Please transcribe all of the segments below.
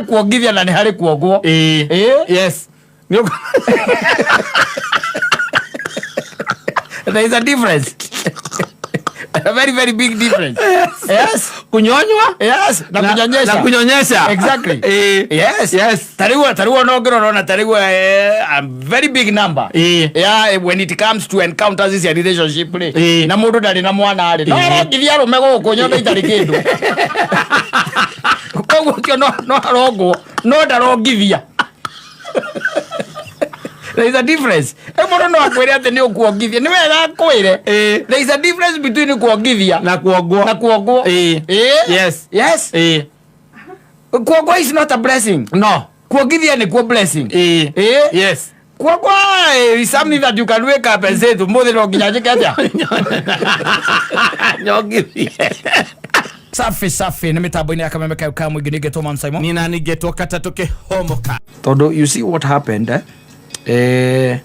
kuongithia na ni hari kuogwo. Yes. There is a difference. A very, very big difference. Yes. Kunyonywa? Yes. Na kunyonyesha. Na kunyonyesha. Exactly. Yes. Yes. Tariwa no gero na tariwa a very big number. Yeah, when it comes to encounters this relationship play. Na mundu ndari na mwana ari. No ngithia rume guku nyondo itari kindu. Koguo kio no arogwo. No ndarongithia. There is a difference. Mundu no akwire ati ni ukuongithia. Ni wega akwire. There is a difference between kuongithia na kuogwo. Yes. Yes. Kuogwo is not a blessing. No. Kuongithia ni ku blessing. Yes. Kuogwo is something that you can wake up and say to mother no nginya njikaja. Nyongithia. Safi ni mitambo-ini ya Kamemeka yuka mwingine geto man Simon. Nina nigeto kata toke homoka. Todo, you see what happened it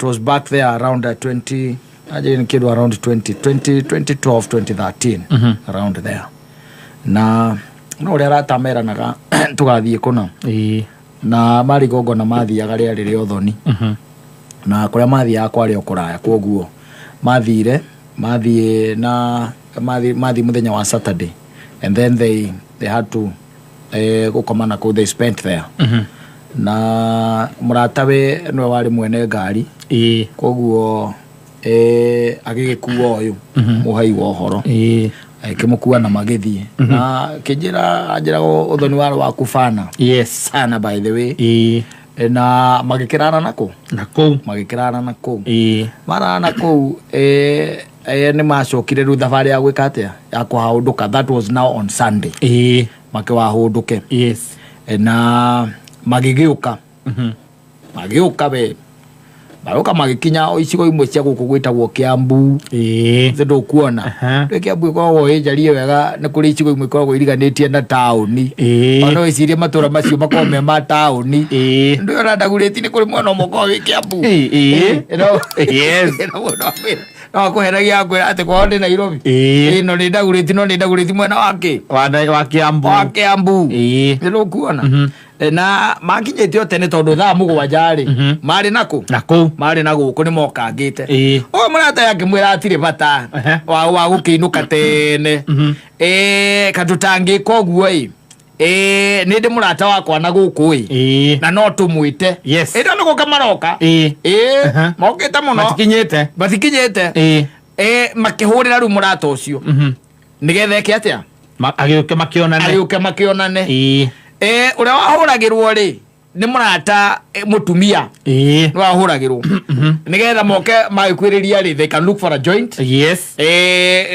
was back there around 20 around 2012 2013 around there. Na no rera tamera naga tugathie kuna. Na mari gogo na mathiaga rĩarĩ ũthoni. Na kuria mathiaga kwari okuraya koguo mathire na mathi muthenya wa Saturday, and then they had to gukomana ko they spent there. Na muratawe no wari mwene ngari koguo agigikuwa uyu muhai wa uhoro akimukua na magithie na kijira uthoni waro wa kufana. Yes sana, by the way. Na magikirana nako mara nako ni macokire ru thabari ya gwikatia ya kuhaunduka. That was now on Sunday. Makiwahunduke. Yes. Na magigiuka be baroka magikinya icigo imwe cia guku gwitagwo Kiambu. Zindu kuona Kiambu ko ijari wega ni kuri icigo imwe ko iriganitie na tauni. Ono icirie matura macio makome ma tauni. Ndu ora ndaguriti ni kuri mwana moko wi Kiambu. Yes. No kuheragia kwira ati kwa ndi Nairobi. No ni ndaguriti mwena wake wa Kiambu. Ndu kuona na makinyetio tene tondu thaa mugwanja ri mari nako mari naguku ni mokangite. O murata yake mwira atire bata wa gukiinuka tene katutangi koguo ni ndi murata wakwa na guku na no tumwite. Ndo nuko kamaroka mokite muno batikinyete makihurira ru murata ucio nigethe ke atia agiuke makionane. Uria wahuragirwo ri ni murata mutumia ni wahuragirwo nigetha moke magikwiriria ri they can look for a joint. Yes.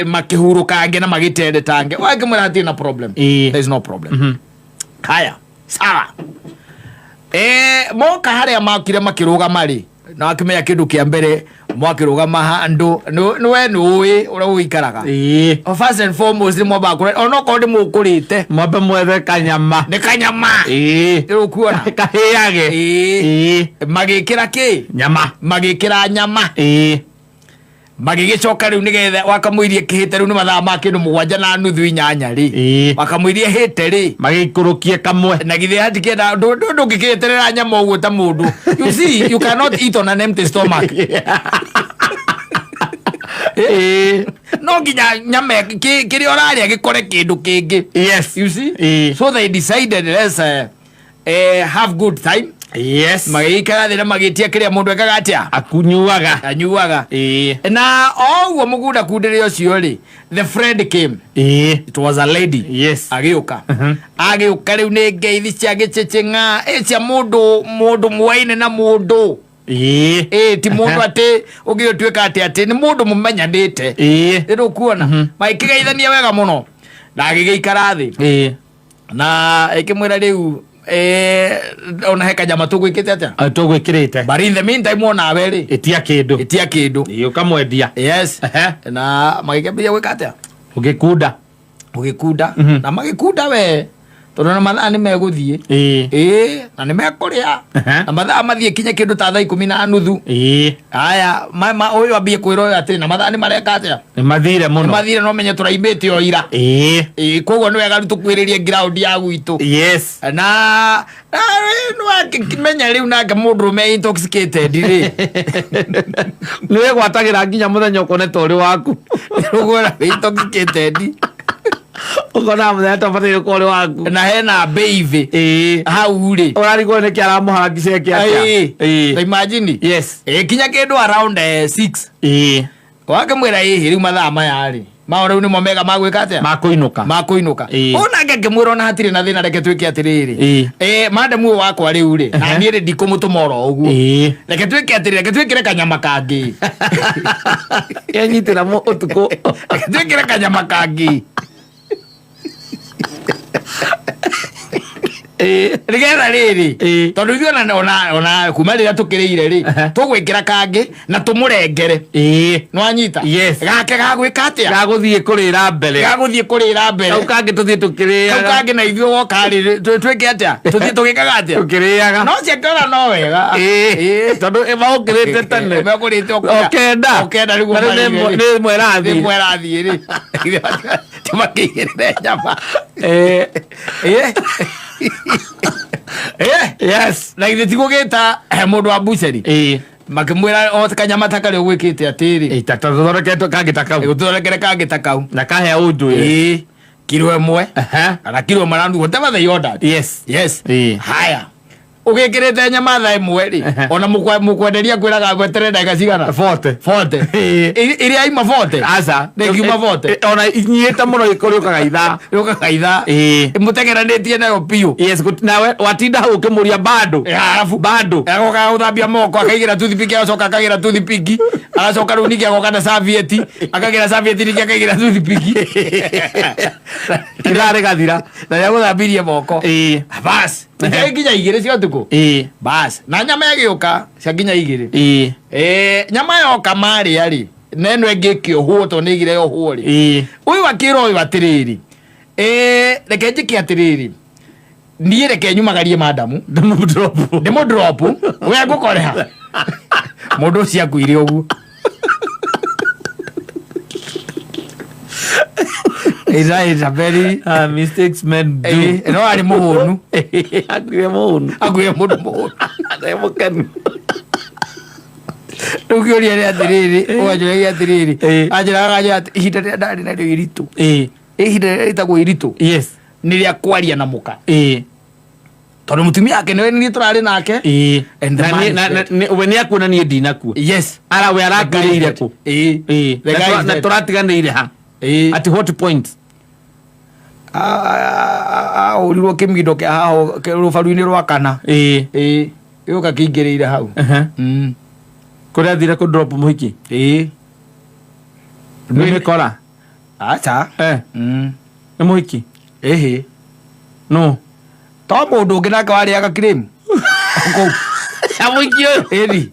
Makihurukange na magitendetange wake murati na problem. There is no problem. Haya sawa. Moka haria makire makirugama ri na akimenya kindu kia mbere mwakirugama handu niwe nuwi ura uikaraga. First and foremost ni mwaba kure ono ko ndi mukurite mwaba mwethe kanyama ni kanyama kuona kahiyage magikira ki nyama magigicoka riu nigethe wakamuirie kihite riu ni mathaa ma kindu 7:30 ri wakamuirie hite ri magikurukie kamwe na githe hatikenda ndungikiterera nyama uguo ta mundu. You see, you cannot eat on an empty stomach. No nginya nyama kiri oraria gikore kindu kingi. Yes. You see, so they decided let's have good time. Yes. Magikara thina magitia kiria mundu ekaga atia anyuaga. Na oguo mugunda kundire ucio ri the friend came. It was a lady. Yes. Agiuka riu ni ngeithi cia gicechenga cia mundu mwaine na mundu ti mundu ati ugiotuika ati ni mundu mumenyanite. Ndu kuona maikigeithania wega muno na agigeikara thi na ikimwira riu ona heka jama tugwikite atia tugwikirite but in the meantime ona weri itia kindu ukamwendia. Yes. Na magikebia gwika atia ugikunda na magikunda we tondu na mathaa ni meguthie na ni mekuria na mathaa mathie kinya kindu ta thaa 10:30 aya uyu ambie kwira uyu atiri na mathaa ni mareka atia ni mathire muno ni mathire no menye turaimite o ira koguo ni wega tukwiririe ground ya gwitu na no menya riu nake mundu me intoxicated ri ni we gwatagira nginya muthenya ukoneta uri waku rugora intoxicated ukona muthenya tabatire ko uri waku na hena baby hau ri urarigwo ni kiara muhangise kia imagine kinya kindu around 6 wake mwira riu mathaa maya ri maore ni momega magwika atia makuinuka ona ngekimwira ona hatire na thina reke twike atiriri madam uyu wakwa riu ri na ni ri ndikumutuma uguo reke twike atiriri reke twikire kanyama kangi yenyitira mo utuko reke twikire kanyama kangi rigetha riri tondu ithuĩ ona kuma rĩrĩa tũkĩrĩire ri tũgwĩkĩra kangi na tũmũrengere nwanyita gake gagwĩka atĩa gagũthiĩ kũrĩra mbere kau kangi tũthiĩ tũkĩrĩaga kau kangi na ithuĩ woka rĩ twĩke atĩa tũthiĩ tũgĩkaga atĩa tũkĩrĩaga no ciakĩona no wega tondu maũkĩrĩte tene mekũrĩte okenda nĩ mwerathiĩ rĩ tũmakĩigĩrĩre nyama na ithe tigũgĩta mũndũ wa buceri makĩmwĩra o kanyama ta karĩa ũgwĩkĩte atĩrĩ gũthondekere kangi ta kau na kahea ũndũ kiro ĩmwe kana kiro marandu whatever they ordered haya ugikirite nyama thaa imwe ri ona mukwenderia kwiraga gwetere ndagika cigana 40 iria ima 40 aca ngiuma 40 ona inyiite muno gikuriukaga ithaa mutegeranitie nayo piu nawe watinda hau ukimuria bado agoka uthambia moko akaigira toothpick agacoka akagira toothpick agacoka riu ningi agoka na serviette akagira serviette ningi akaigira toothpick kirare gathira na ya guthambirie moko bas nginya igire cia utuku bas na nyama yagiuka cia nginya igire nyama yoka mari ari neno engikiohwo to nigire yohwo ri uyu wakira uyu atiriri reke njike atiriri nie reke nyumagarie madamu ndimo drop we ngukoreha mundu cia kuire ugu is a very mistakes men do no ari muhunu agwe muhunu agwe mukenu Nukioria ni atiriri oajoria atiriri ajiraga ihinda rĩa ndari na rĩo iritu ihinda rĩa rĩtagwo iritu nĩ rĩa kwaria na muka tondu mutumia yake ni turari nake we ni akuona ni ndinakuo ara we arakarire ku na turatiganire ha at what point urirwo kimindo kia haho rubaru-ini rwa kana yuka kingiriire hau kuria thire ku drop muhiki ni kora acha ni muhiki no to mundu ungi nake wariaga cream ko amuhiki eri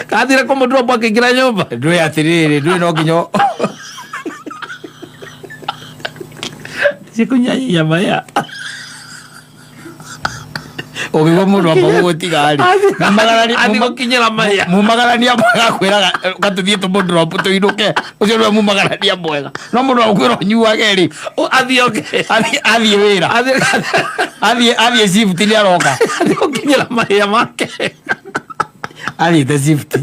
kathire ku drop akigira nyumba ndwe atiriri ndwe no nginyo sikunyanya maya obigo mundu amba gutigari mumagarania maya mumagarania mwega kwiraga gatuthie tu mundu drop tu inuke ucio ndio mumagarania mwega no mundu akwira nyuage ri athie wira athie shift ni aroka ukinyira maya make the shift.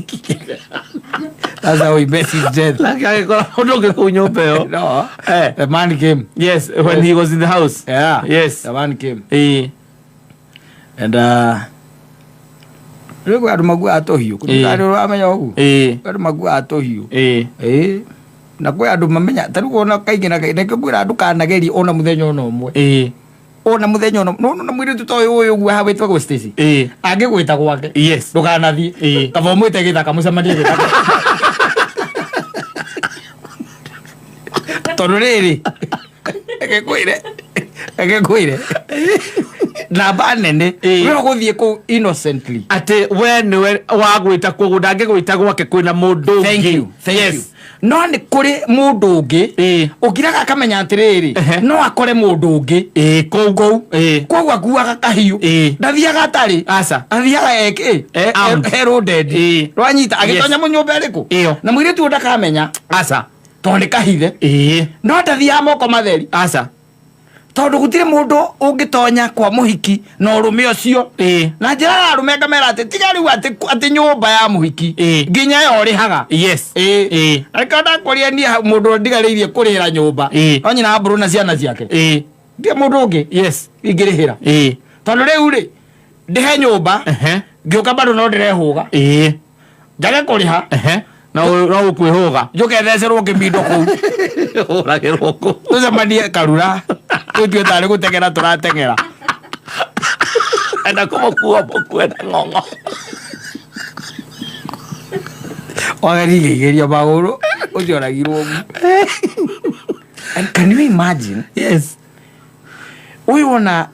That's how he met his death. No, the man came. Yes, when he was in the house. Yeah. Yes. The man came. And rego adu magu atohiu. Kutaro amenya ogu. Adu magu atohiu. Na kwa adu mamenya taru ona kaigina kwira adu kanageri ona muthenya ona omwe. Ona muthenya ona no mwiri tutoyo uyu gwa hawetwa go station. Agigwita gwake. Yes. Ndukanathie. Kavomwite githaka mucemanie githaka. Tondu riri egekwire namba nene we guthie ku innocently ati we niwe wagwita ku ndange gwita gwake kwina mundu thank you no ni kuri mundu ungi ukiraga akamenya atiriri no akore mundu ungi kou koguo akuaga kahiu ndathiaga atari athiaga eroded rwanyita agitonya munyumba iriku na mwiritu ndakamenya tondu ni kahithe no ndathiaga moko matheri tondu gutire mundu ungitonya kwa muhiki no rume ucio na njira rume ngamera ati tiga riu ati nyumba ya muhiki nginya yo rihaga akada kuria ni mundu ndigariirie kurira nyumba no nyina mburu na ciana ciake ndia mundu ungi ingirihira tondu riu ri ndihe nyumba ngiuka bado no ndirehuga njage kuriha no ukwihuga njuke thecerwo ngibindo kuu uragirwo ku tucemanie Karura tutue tari gutegera turategera enda kumukua mukwenda ng'ong'o wagarigeria maguru ucioragirwo and can you imagine uyu ona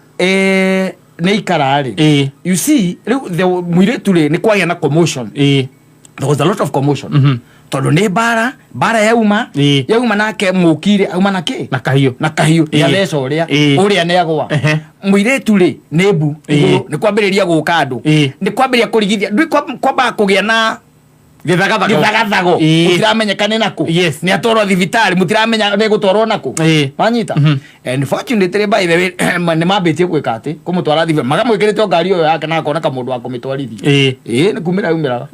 ni ikarari you see muiretu ri ni kwagia na commotion there was a lot of commotion tondu ni bara yauma nake mukire auma nake na kahiu ya leso uria ne agwa muiretu ri ni bu ni kwambiriria guka andu ni kwambiria kurigithia ndui kwamba kugia na githagathago mutiramenyekane nako ni atwarwo thibitari mutiramenya ni gutwarwo nako manyita and fortunately by the way ni mambitie gwika ati kumutwara thibitari magamwikirite ngari yo yake na akona kamundu wa kumitwarithia ni kumira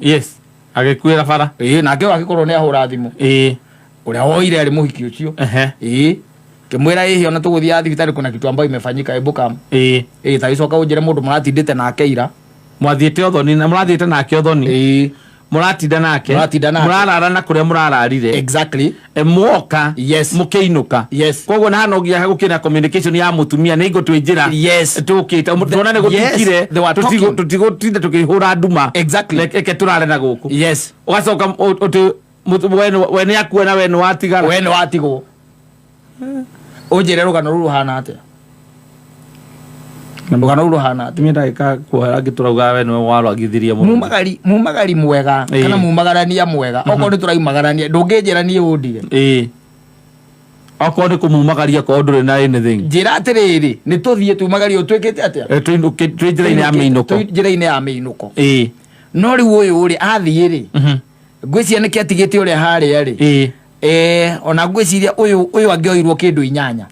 agikuira bara nake wagikorwo ni ahura thimu uria woire ari muhiki ucio kimwira hihi ona tuguthia thibitari kuna kitu ambayo imefanyika ebuka taicoka unjire mundu muratindite nake ira mwathiite othoni na murathiite nake othoni muratinda nake murarara na kuria murararire exactly mwoka mukeinuka koguo na hanogia gukina communication ya mutumia ni igo twinjira tukita mutona ne gutukire tutigotinda tukihura nduma exactly eke turare na guku ugacoka wene yakuona wene watigwo unjire rugano ruru hana atia rugano ruru hana atia mimi ndaka kuhara giturauga wene waragithiria mumagari mwega kana mumagarania mwega oko ni turaimagarania ndungijira nie undire oko ni kumumagaria ko ndure na anything njira atiriri ni tuthie tumagaria utwikite atia twinjira-ini ya meinuko no riu uyu uri athie ngwiciria niki atigite uria haria ri ona ngwiciria uyu angioirwo kindu inyanya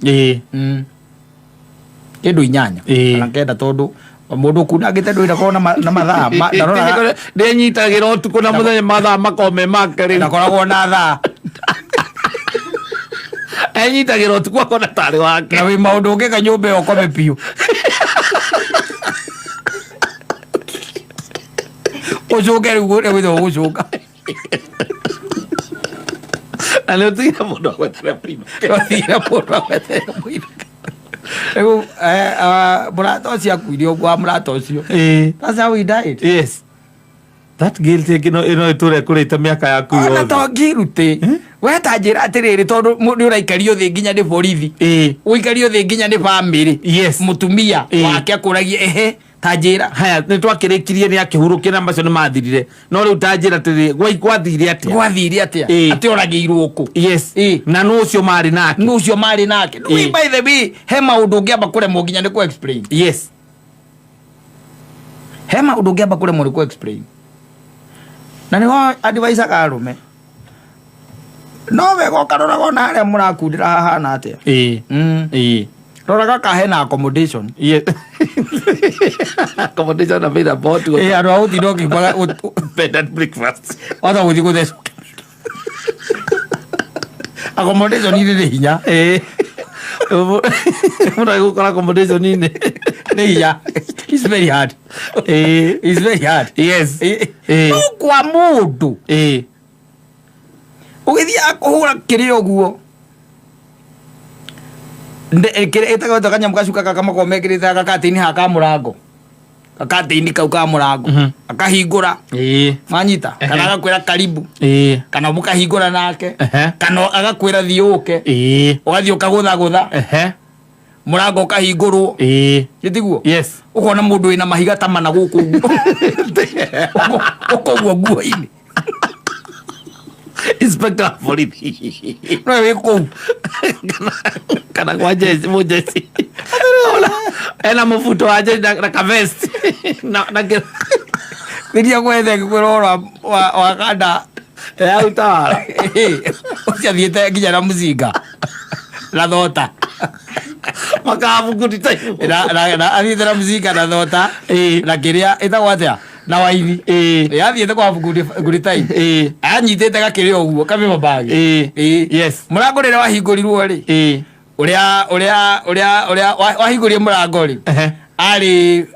kindu inyanya kana kenda tondu mundu kunagite ndwira kona na mathaa ndarora ndenyitagira utuku na muthenya mathaa makome makari ndakoragwo na thaa enyitagira utuku akona tari wake na wi maundu ungika nyumba yo kome piu ucuke riu uria witho gucuka na leo tira mundu agwetere prima ego murata ucio akuire ogwa murata ucio that's how he died that guilt ino iture kurite miaka yaku yo ona to girute we ta njira atiriri tondu ni uraikario thi nginya ni borithi uikario thi nginya ni family mutumia wake akuragie tajira haya ni twakirikirie ni akihurukira macio ni mathirire no riu tajira tiri gwathire atia ati oragirwo ku na no ucio mari nake no by the way he maundu ngiamba kuremwo nginya ni ku explain he maundu ngiamba kuremwo ni ku explain na ni ho advice akarume no wego karorago na aria murakundira hahana atia roraga kahe na accommodation accommodation na made about aro auti no kibaga bed and breakfast oda uthi guthecu accommodation ni hinya muna gukora accommodation ni hinya it's very hard it's very hard no kwa mundu ugithia akuhura kirio guo etaga takanya mukashuka kama komekirita kakatini haka murango kakatini kau ka murango akahingura manyita kana agakwira karibu kana mukahingura nake kana agakwira thiuke ugathii ukagutha murango ukahingurwo gitiguo ukona mundu wina mahiga ta mana guku ukoguo nguo-ini inspector borithi no wiko kana kwa jeshi mojesi ena mfuto wa jeshi na kavest na kidia kwethe kwirora wa kada ya utawala usiathiete nginya na muzinga na thota makabu kutitai na athiete na muzinga na thota na kiria itagwo atia na waini athiete kwa nguritai anyitete gakiria uguo kamima bagi yes murango rire wahingũrirwo ri uria wahingũrie murango ri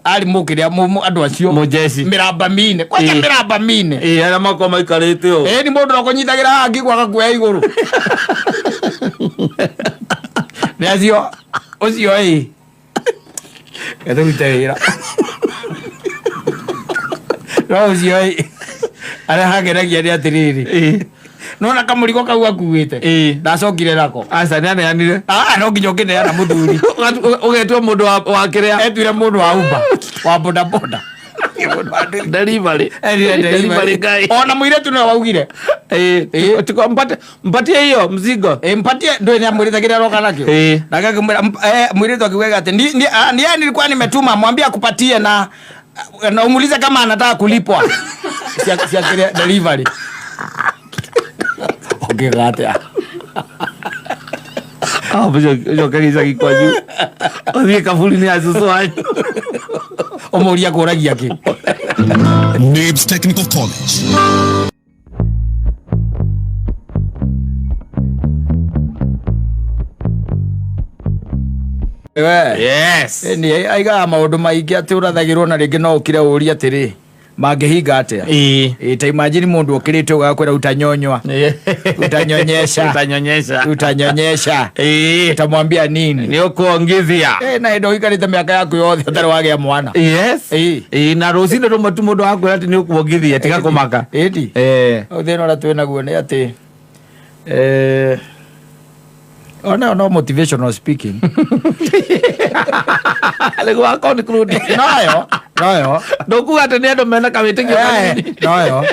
ali mukiria andu acio mojesi miramba mine kwa miramba mine ana mako maikarite o ni mundu no kunyitagira hangi kwaga kuya iguru ni acio ucio gaturutewira no ucio ara hageragia ni atiriri nona kamurigo kau akuite ndacokire nako asa nane yanire no nginya ukineana muthuri ugetwa mundu wa kiria etwire mundu wa Uber wa boda boda delivery guy ona muiretu no waugire tiko mpatie hiyo mzigo mpatie ndio ni amwiritagira roka nakio ndaka muiretu akiwega ati ni nilikuwa nimetuma mwambie akupatie na umuulize kama anataka kulipwa sia delivery gate yo kanisa gikwanyu othie kaburi ni azuzu wanyu omuria kuragia ki NABS Technical College. yes ni aiga maundu maingi ati urathagirwo na ringi no ukire uria atiri mangehinga atia ta imagine mundu ukirite ugakwira utanyonywa utanyonyesha utamwambia nini ni ukuongithia na ndo ikarite miaka yaku yothe utari wagia mwana yes na rosinde ndo mundu wakwira ati ni ukuongithia tiga kumaka eti uthino ra twina guo ni ati no motivational speaking alego akoni kurudi noyo ndokuga ati ni andu mena kawitikio noyo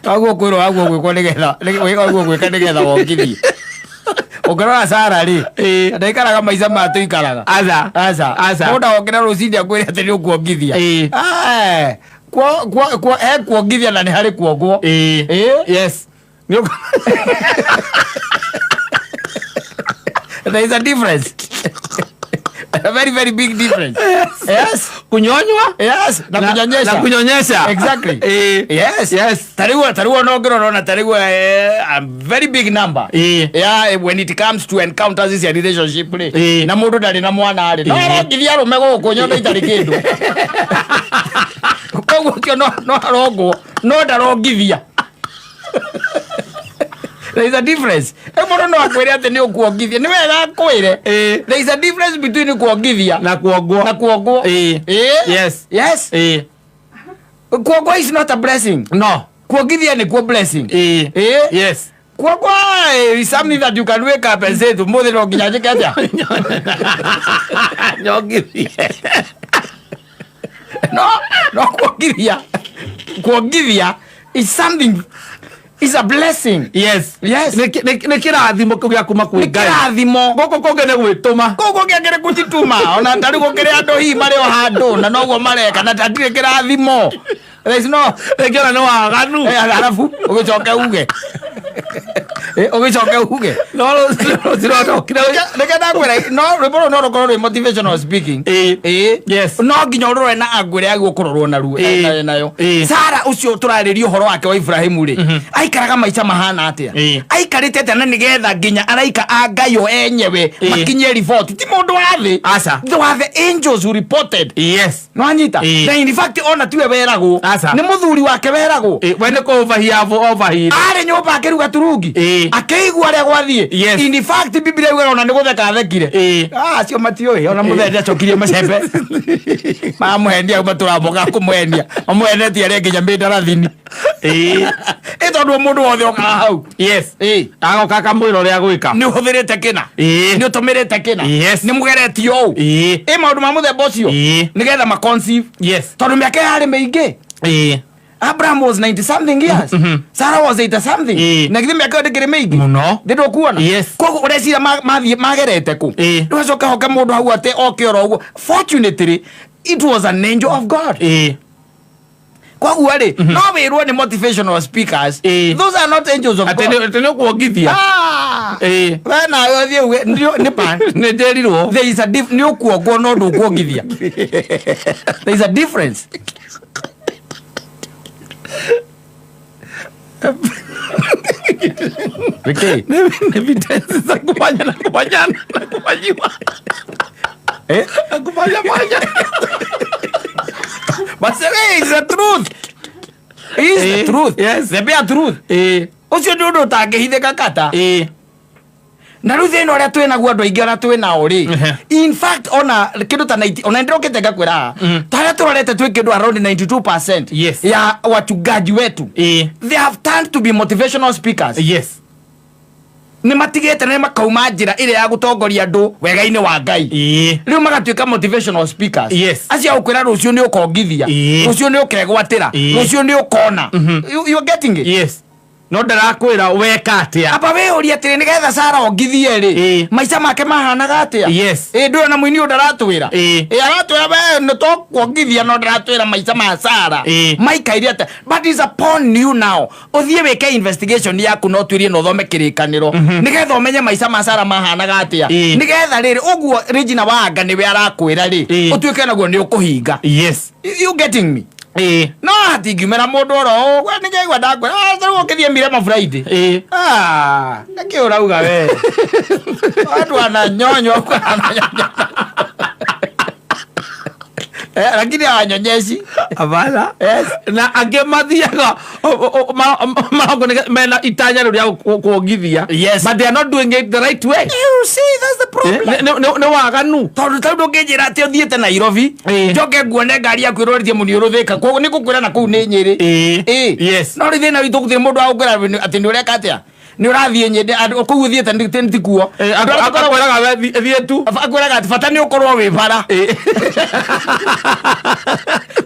aguo kwiro aguo gwikwo nigetha aguo gwika nigetha wongithie ukirora Sara ri ndaikaraga maica matu ikaraga aza mundu okira rucindi akwire ati ni ukuongithia kuongithia na ni hari kuongwo yes there is a difference a very very big difference yes kunyonywa yes na kunyonyesha exactly yes tariwa no gero na tariwa a very big number when it comes to encounters this relationship na mundu ndari na mwana ari no ngithia rume gukunyona itari kindu koguo kio no arongwo no ndarongithia there is a difference mundu no akwire ati ni ukuongithia ni wega akwire there is a difference between kuongithia na kuongwo yes kuongwo is not a blessing no kuongithia ni ku blessing yes kuongwo is something that you can wake up and say to mother no nginya njike atia no kuongithia is something is a blessing yes ne kirathimo kugia kuma ku Ngai kirathimo goko kongene gwituma goko ngengere kujituma ona ndari gukire andu hi mari o handu na noguo mareka na tatire kirathimo there is no rekera no waganu alafu ugicoke uge no zero kira nekenda kwira no riboro no rokoro motivational speaking yes no nginya urore na agwire agu kurorwo na ruo nayo Sara ucio turaririo horo wake wa Ibrahimu ri aikaraga maica mahana atia aikarite tena nigetha nginya araika angayo enyewe makinye report ti mundu wathi asa the angels who reported yes no anyita in fact ona tiwe weragwo ni muthuri wake weragwo wene ko overhear ari nyumba akiruga turungi akeigua ria gwathie in fact Biblia iwe ona ni gutheka thekire acio matioi ona muthenya chokirie macembe mamuhendia maturamoga kumwendia amwenetie ria nginya mindarathini tondu mundu wothe oka hau yes agoka kamwiro ria gwika ni uthirite kina ni utumirite kina ni mugeretio u maundu ma muthemba ucio nigetha ma conceive yes tondu miaka yari meingi Abraham was 90 something years. Sarah was 80 something. Na githime akao ndikire meigi. Muno. Ndido kuona. Koguo urecira magerete ku. Nducoka hoka mundu hau ate oke oro uguo. Fortunately, it was an angel of God. Koguo ri no wirwo ni motivational speakers. Those are not angels of God. Atene kuongithia. Wena yothie ni pan. Ni nderirwo. There is a ni ukuongwo no ndukuongithia. There is a difference. Okay. Evidence za kufanya na kufanyiwa. Kufanya. But it's the truth. It's the truth. Yes. The bare truth. Ucio ndu ndu tangihithika kata. Na riu thina uria twina guo andu aingi ona twina uri. In fact ona kindu ta 90 ona ndirokete ngakwira taria turorete twi kindu around 92% ya wachungaji wetu. They have turned to be motivational speakers. Ni matigete na makauma njira ile ya gutongoria andu wega-ini wa Ngai. Riu magatuika motivational speakers. Acia ukwira rucio ni ukongithia, rucio ni ukegwatira, rucio ni ukona. You are getting it? No ndarakwira weka atia. Aba we uri atire nigetha Sarah ongithie ri. Maica make mahanaga atia. Ndu na muini ndaratwira. Aratwira we no to kuongithia no ndaratwira maica ma Sarah. Maikaire atia. But is upon you now. Uthie weke investigation yaku no twirie no thome kirikaniro. Nigetha umenye maica ma Sarah mahanaga atia. Nigetha riri uguo Regina Wanga niwe arakwira ri. Utuike naguo ni ukuhinga. You getting me? No hatingimera mundu oro we ningeigua ndakwe taruo kithie Mirema Friday nake urauga we watu ananyonyo lakini awanyonyeshi abana na ange mathiaga mena itanya ria kuongithia but they are not doing it the right way. You see, that's the problem. Ne waganu tondu tau ndungijira ati uthiete Nairobi njoke nguone ngari yaku iroritie muniuruthika koguo ni gukwira na kuu ni Nyeri. No ri thina witu guthie mundu agukwira ati ni ureka atia ni urathie nyende kuu uthiete ntikuo akwiraga thie tu akwiraga ati bata ni ukorwo wi bara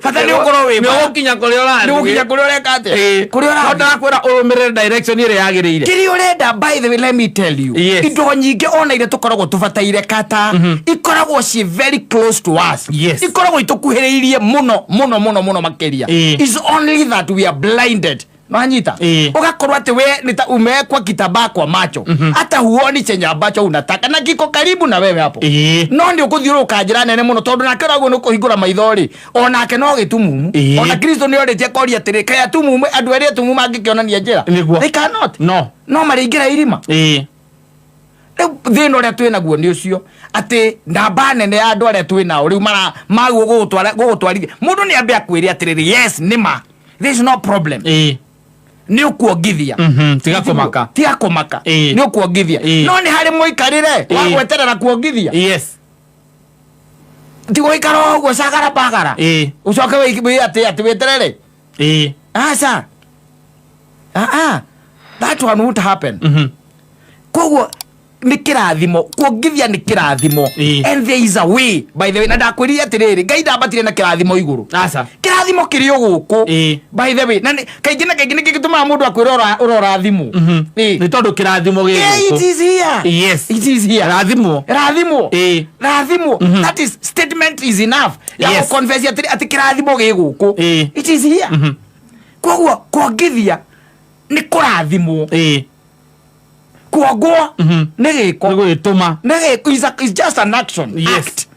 bata ni ukorwo wi bara ni ukinya kuri urathi ni ukinya kuri ureka atia kuri urathi ndakwira urumirire direction ire yagirire kiri urenda. By the way, let me tell you, indo nyingi ona ire tukoragwo tubataire kata ikoragwo ci very close to us. Ikoragwo itukuhiriirie muno makeria. It's only that we are blinded. Nanyita ugakorwa ati we nita umekwa kitambaa kwa macho hata huoni chenye ambacho unataka na kiko karibu na wewe hapo. No ndio kuthiuruka njira nene muno tondu nake raguo no kuhingura maithori onake no gitumumu ona Kristo ni orete koria atiri kaya tumumu andu eri tumumu angikionania njira they cannot no maringira irima. Thina uria twina guo ni ucio ati ndamba nene ya andu aria twina uri mara maguo gugutwarithia mundu ni ambe akwire atiriri yes nima there is no problem. Ni ukuongithia tiga kumaka ni ukuongithia no ni hari muikarire wa gweterera kuongithia ti guikara uguo cagara bagara ucoke wi ati weterere asa that one won't happen. Koguo ni kirathimo kuongithia ni kirathimo and there is a way. By the way na ndakwiria atiriri Ngai ndambatire na kirathimo iguru kirathimo kirio guku by the way na kaingi na kaingi gituma mundu akwira urora thimu ni tondu kirathimo giguku it is here. It is here. Rathimo that is statement is enough ya confess ati kirathimo giguku it is here. Koguo kuongithia ni kurathimo kuogwa negiko negituma negiko is just an action act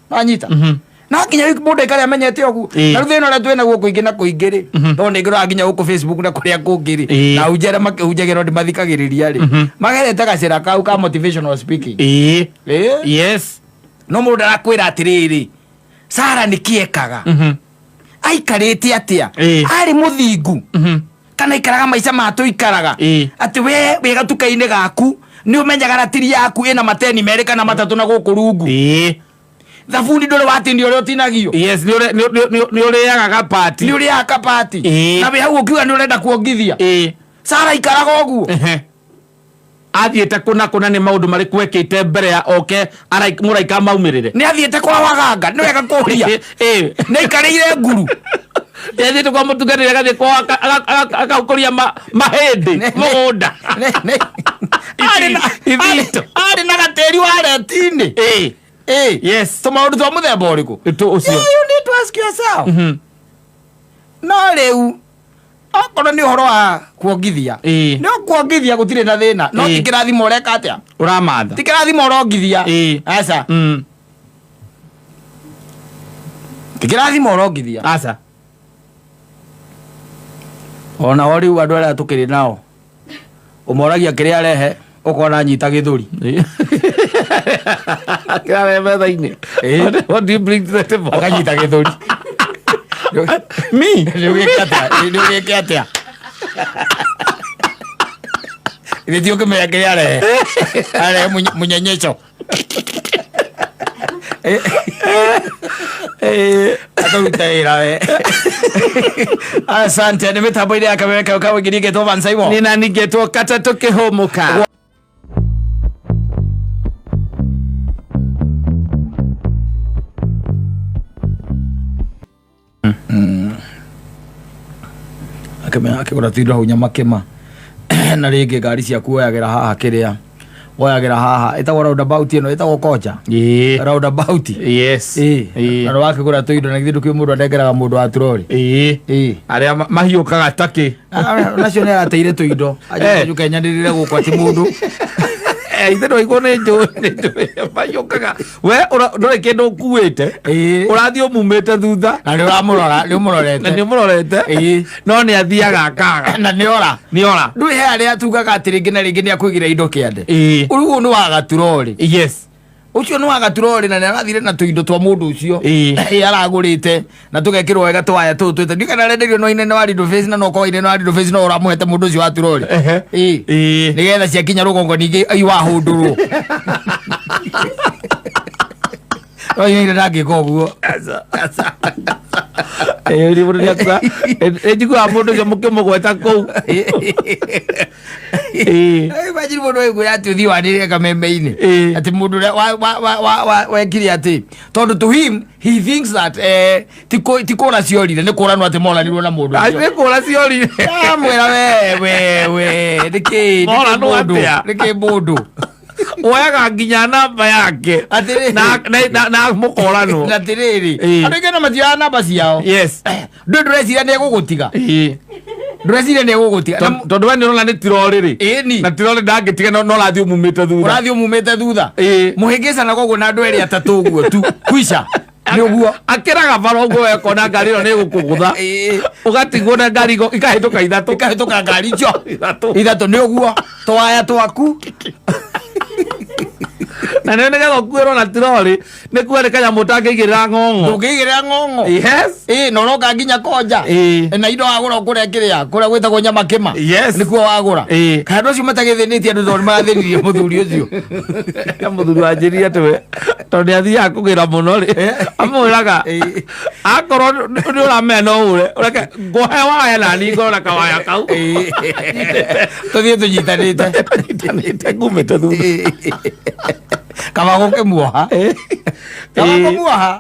anyita na kinya wiki mundu ikari amenyete ogu na ruthina ria twina guo kuingi na kuingiri to nigiro nginya guku Facebook na kuria kungiri na ujere makihunjagiro ndi mathikagiriria ri magerete gacira kau ka motivational speaking no mundu arakwira atiriri Sarah nikiekaga aikarite atia ari muthingu kana ikaraga maica matu ikaraga ati we wega tukaine gaku ni umenyaga ratiri yaku ina mateni meri kana matatu na guku rungu thabundi ndore watindi ore utinagio ni uriaga gapati na we hau ukiuga ni urenda kuongithia Sarah ikaraga oguo athiete kuna ni maundu mari kwekite mbere ya oke muraika maumirire ni athiete kwa waganga ni wega kuria ni ikarire nguru Yathite kwa mutungatira gathi kwa akaukoria mahindi mugunda. Ari na gateri wa retini. Yes. Tumaundu twa muthemba uriku. Ucio. You need to ask yourself. No riu okorwo ni uhoro wa kuongithia no kuongithia gutire na thina no tikirathimo ureka atia uramatha tikirathimo urongithia aca tikirathimo urongithia aca ona ori u andu aria tukiri nao umoragia kiria rehe ukona nyita githuri kare metha-ini what do you bring to the table akanyita githuri me niugike atia ndio kimenya kiria rehe are munyenyecho ataruta ira we asante ni mitambo ile akaweka ukawa girige to vansa ivo nina nigeto kata tukihomuka akigura tindo hau nyamakema na ringi ngari cia kuoyagira haha kiria woyagira haha itagwo roundabout ino itagwo koja roundabout yes na wakigura tuindo na githiru ki mundu andengeraga mundu wa turori aria mahiukaga taki nacio ni arateire tuindo ajuka kenyanirire gukwa ti mundu itero igone njo mahiukaga we ndore kindu kuwite urathio mumete thutha na ni umurorete na ni umurorete no ni athiaga akaga na ni ora ndui he aria tugaga atiringi na ringi ni akwigira indo kiande urugu ni wa gaturori yes ucio ni wa gaturori na arathire na tuindo twa mundu ucio aragurite na tugekirwo wega twaya twite ndikana renderio no inene wa Rido Face na no kwa inene wa Rido Face no uramuhete mundu ucio wa turori nigetha cia kinya rugongo ningi ai wa hundurwo oyo ire ndangika uguo eri muri yakwa ejiku amundu ucio mukimugweta kou imagine mundu uyu ati uthi wanire kameme-ini ati mundu wa wekire ati tondu to him he thinks that tikura ciorire ni kuranwo ati moranirwo na mundu ni kura ciorire amwira we niki mundu oyaga nginya namba yake na mukorano na tiriri andu ingena matia namba ciao yes ndureciria ni gugutiga ndureciria ni gugutiga tondu we ni rona ni tiroriri na tirori ndangitiga no rathio mumite thutha muhingica na gogo na andu eri atatu uguo tu kwisha ni uguo akiraga baro uguo ekona ngari ino ni gukugutha ugatigwo na ngari ikahituka ithatuka ngari icio ithatu ni uguo twaya twaku na nene ga kuero na tirori ne kuere kanya mutangigirira ngongo ndungigirira ngongo yes no roka nginya koja na indo agura kure kiria kure gwitagwo nyamakema yes nikuo wagura kandu ucio matagithinitie andu tondu mathinirie muthuri ucio muthuri wanjiria twe tondu athia kugira muno ri amwiraga akorwo ni uramena ure ureke ngohe waya na ni ngora kawaya kau tuthie tunyitanite ngumite thutha kama muoha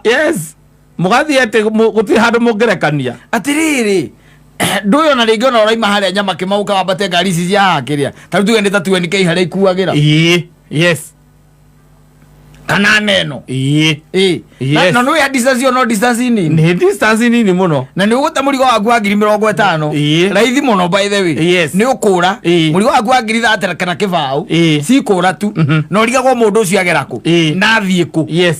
yes mugathi ati guti handu mungerekania atiriri nduyo na ringi ona uraima haria nyamake mauka wambate ngari ici cia hakiria tari tuge nita tuwe nikai haria ikuagira yes kana neno yes na no ya distance no distance ni distance nini muno na ni uguta murigo waku wa 50,000 raithi muno by the way ni ukura murigo waku wa 30 kana kibao si kura tu no rigagwo mundu ucio agera ku na thie ku yes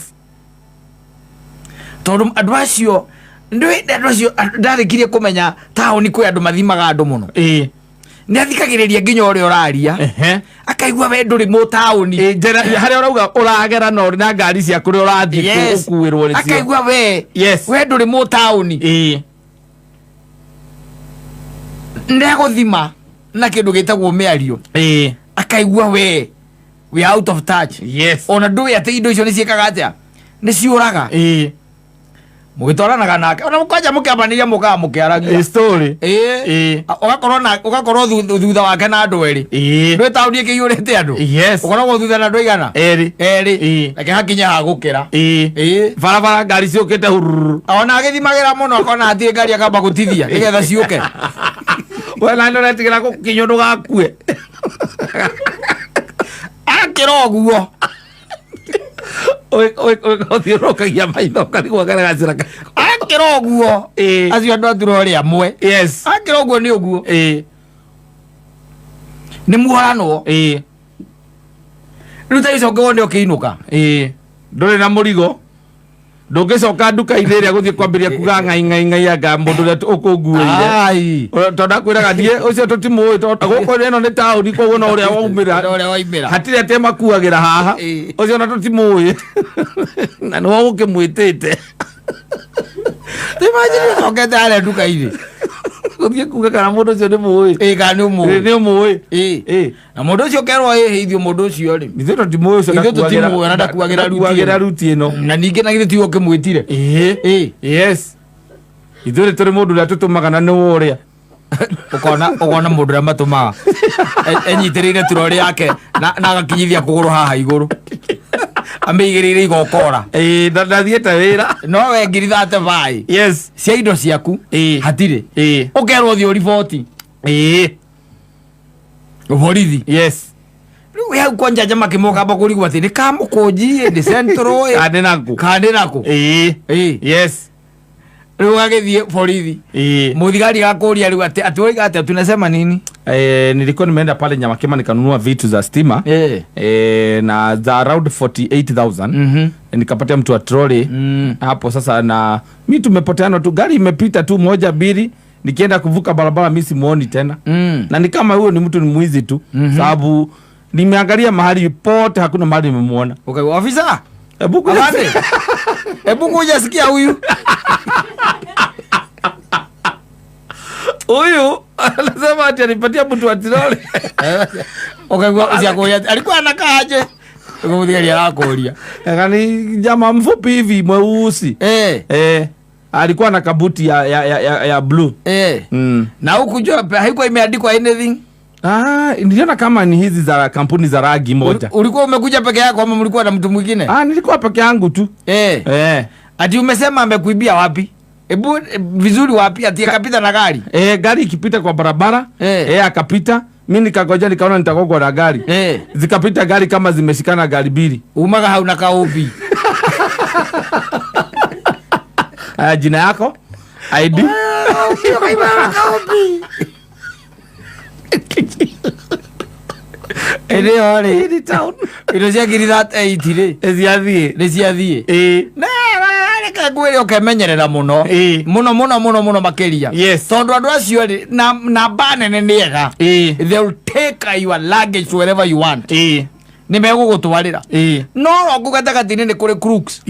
tondu andu acio andu acio ndarikirie kumenya taoni kwi andu mathimaga andu muno ni athikagiriria nginya uri uraria akaigua we nduri mu taoni haria urauga uragera no na ngari cia kuri urathie ukuwirwo ricio akaigua we nduri mu taoni ndeguthima na kindu gitagwo miario akaigua we out of touch yes ona ndu ati indo icio ni ciekaga atia ni ciuraga mugitwaranaga nake ona mukaja mukiambaniria muka mukiaragia story ugakorwo thutha wake na andu eri ndwe tauni kiyurite andu ukoragwo thutha na andu igana eri reke hakinya ha gukira barabara ngari ciukite ona agithimagira muno akona athie ngari akamba gutithia nigetha ciuke wena ndo retigira gukinyo ndugakue akira oguo othirokagia maitho karigwa garagacira akira oguo acio andu aturori amwe akira oguo ni oguo ni muharano riu taicoke wone ukiinuka nduri na murigo ndungicoka nduka-inĩ ĩrĩa gũthiĩ kwambĩrĩria kuga ng'ai anga mũndũ ũrĩa ũkũnguĩire tondũ akwĩraga thiĩ ũcio tũtimũĩ gũkũ ĩno nĩ taũni koguo no ũrĩa waumĩra hatirĩ atĩ makuagĩra haha ũcio ona tũtimũĩ na nĩwe ũkĩmwĩtĩte imagine ũcokete harĩa nduka-inĩ gũthiĩ kuga kana mũndũ ũcio nĩ mũĩ kana nĩ ũmũĩ na mũndũ ũcio kerwo ĩhĩithio mũndũ ũcio rĩ ithuĩ tũtimũĩ ũcio na ndakuagĩra ruti ĩno na ningĩ na githĩ tiwe ũkĩmwĩtire ithuĩ tũrĩ mũndũ ũrĩa tũtũmaga na nĩwe ũrĩa ũkona mũndũ ũrĩa matũmaga enyitĩrĩire turori yake na agakinyithia kũgũrũ haha igũrũ amĩigĩrĩire igokora ndathiĩte wĩra no we ngiritha vai cia indo ciaku hatirĩ ũkerwo thiĩ ũriboti borithi rĩu hau kwanja makĩmũkamba kũrigwo atĩ nĩ kamũkũnji nĩ centro kandĩ naku rĩu agĩthiĩ borithi mũthigari gakũria rĩu atĩ ũraiga atĩ tunasema nini nilikuwa nimeenda pale Nyamakema nikanunua vitu za stima na za around 48,000 nikapatia mtu wa trolley hapo sasa, na mimi tumepoteana tu, gari imepita tu moja mbili, nikienda kuvuka barabara mimi simuoni tena na ni kama huyo ni mtu ni mwizi tu sababu nimeangalia mahali pote hakuna mahali nimemuona. Okay, officer hebu kuja sikia huyu huyu anasema ati anipatia mtu wa trolley. Okay, usiakoya alikuwa anakaaje? Ukamwambia yanakolia. Yakani jamaa mfupi hivi mweusi. Alikuwa na kabuti ya blue. Na huku jua haikuwa imeandikwa anything. Niliona kama ni hizi za kampuni za rangi moja. Ulikuwa umekuja peke yako ama mlikuwa na mtu mwingine? Nilikuwa peke yangu tu. Ati umesema amekuibia wapi? Ebu vizuri wapi? Ati akapita na gari? Gari ikipita kwa barabara, akapita. Mimi nikagoja nikaona nitakogwa na gari. Zikapita gari kama zimeshikana gari mbili. Umaga hauna kaupi. Jina yako? ID? Ini town. Ilo giri that 80 re. Eziathie. Na kagwere okemenyerera muno. Muno makeria. Tondu andu acio ri na banene niega. They will take your luggage to wherever you want. Ni megugutwarira. No ngugatagatini ni kuri crooks.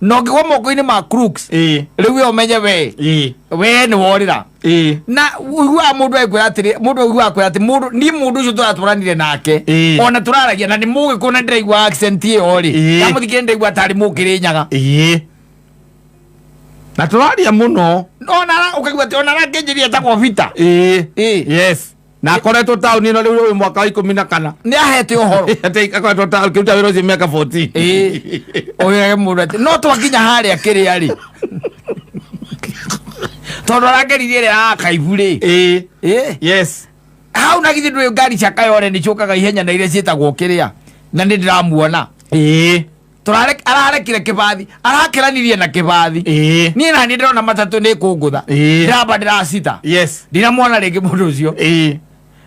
No ngigwa moko-ini ma crooks. Riu we umenye we ni worira. Na uigua mundu akwira atiri mundu ni mundu ucio turatwaranire nake ona turaragia na ni mugi kuna ndiraigua accent iyo ri kamuthikire ndiraigua tari mukirinyaga na turaria muno ona ukaigua ati ona rakenjiria ta vita na akoretwo tauni ino riu mwaka wa 14 ni ahete uhoro ati akoretwo tauni kiruta wira ucio miaka 14 oye mundu ati no twakinya haria kiria ri tondu rakeririe akaibure hau na githi ndwe ngari cia kayore ni cokaga ihenya na iria cietagwo kiria na ni ndiramuona ararekire kibathi arakiranirie na kibathi ni na ni ndona matatu ni kungutha ndamba ndiracita ndiramuona ringi mundu ucio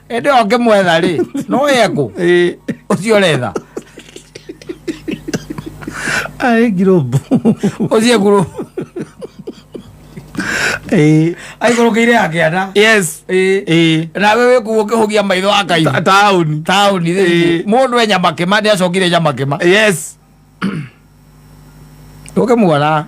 ende oke mwetha ri no yeko ucio retha girobo ucio guru aikorokeire akiana na wewe kuokehogia maitho akaiva tauni mundu enya makema ndi acokire Nyamakema oke muona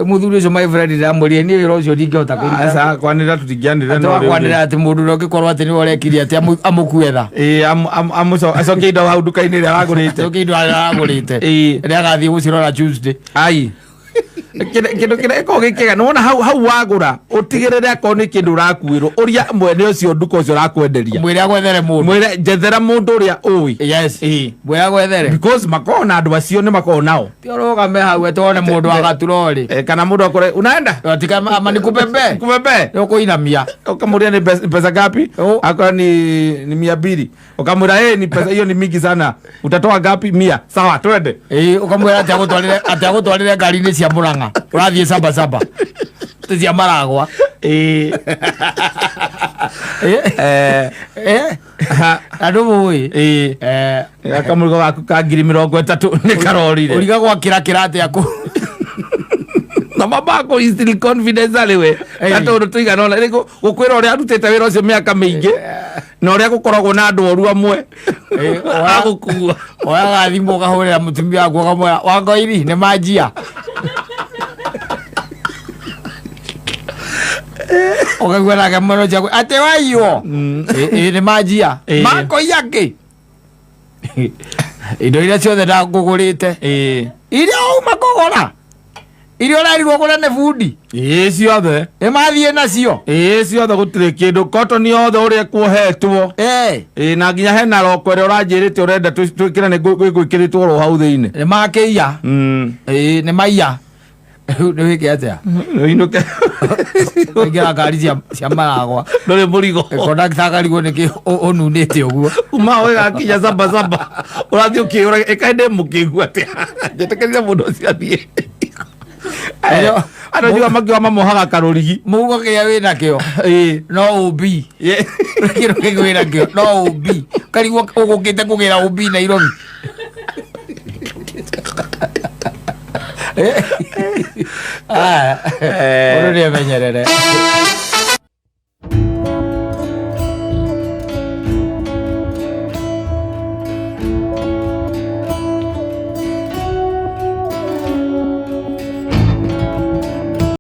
muthuri ucio my friend ndamurie ni wira ucio ndingehota kuruta asa kwanira tutingianira no kwanira ati mundu no gikorwo ati ni worekirie ati amukuetha acoke indo hau nduka-ini ria agurite acoke indo agurite ria gathie gucirora Tuesday kindu kireko gikega nona hau wagura utigirire ako ni kindu rakuirwo uria mwene ucio nduka ucio rakwenderia mwire agwethere mundu mwire njethera mundu uria ui yes mwire agwethere because makona andu acio ni makonao ti urugame hau etone mundu agaturori kana mundu akore unaenda atika ama nikupembe ukuinamia ukamuria ni pesa gapi akora ni 200 ukamwira ni pesa hiyo ni mingi sana utatoa gapi 100 sawa twende ukamwira ati agutwarire ngari ni cia Murang'a urathie saba ti cia Maragwa andu mui akamurigo gaku ka 30,000 ni karorire uriga gwakira kirate aku na mabako is still confidence aliwe atondo tuigana ona riko gukwira uri arutete wira ucio miaka mingi na uri gukoragwo na andu oru amwe agukua oya gathimo gahurira mutumia waku kamwe wangoiri ni majia okagwa na kamano chako ate wayo ni majia mako yake indo ira ciothe ndakugurite iria umakogora irio rarirwo kura ne fundi ciothe mathie nacio ciothe gutire kindu cotton yothe uria kuhetwo na nginya hena roko ria uranjirite urenda twikira ni gwikiritwo ro hau thiini ni makiia ni maiya ni wiki atia inuke ngira ngari cia Maragwa nduri murigo conductor karigo niki onunite uguo uma we gakinya samba urathi ukiura ekainde mukigua atia njetekeria mundu ucio athie anajua magiwa mamohaga karorigi mugo kia wina kio no ubi kiro kigwira kio no ubi karigwo ugukite kugira ubi Nairobi ore menyerere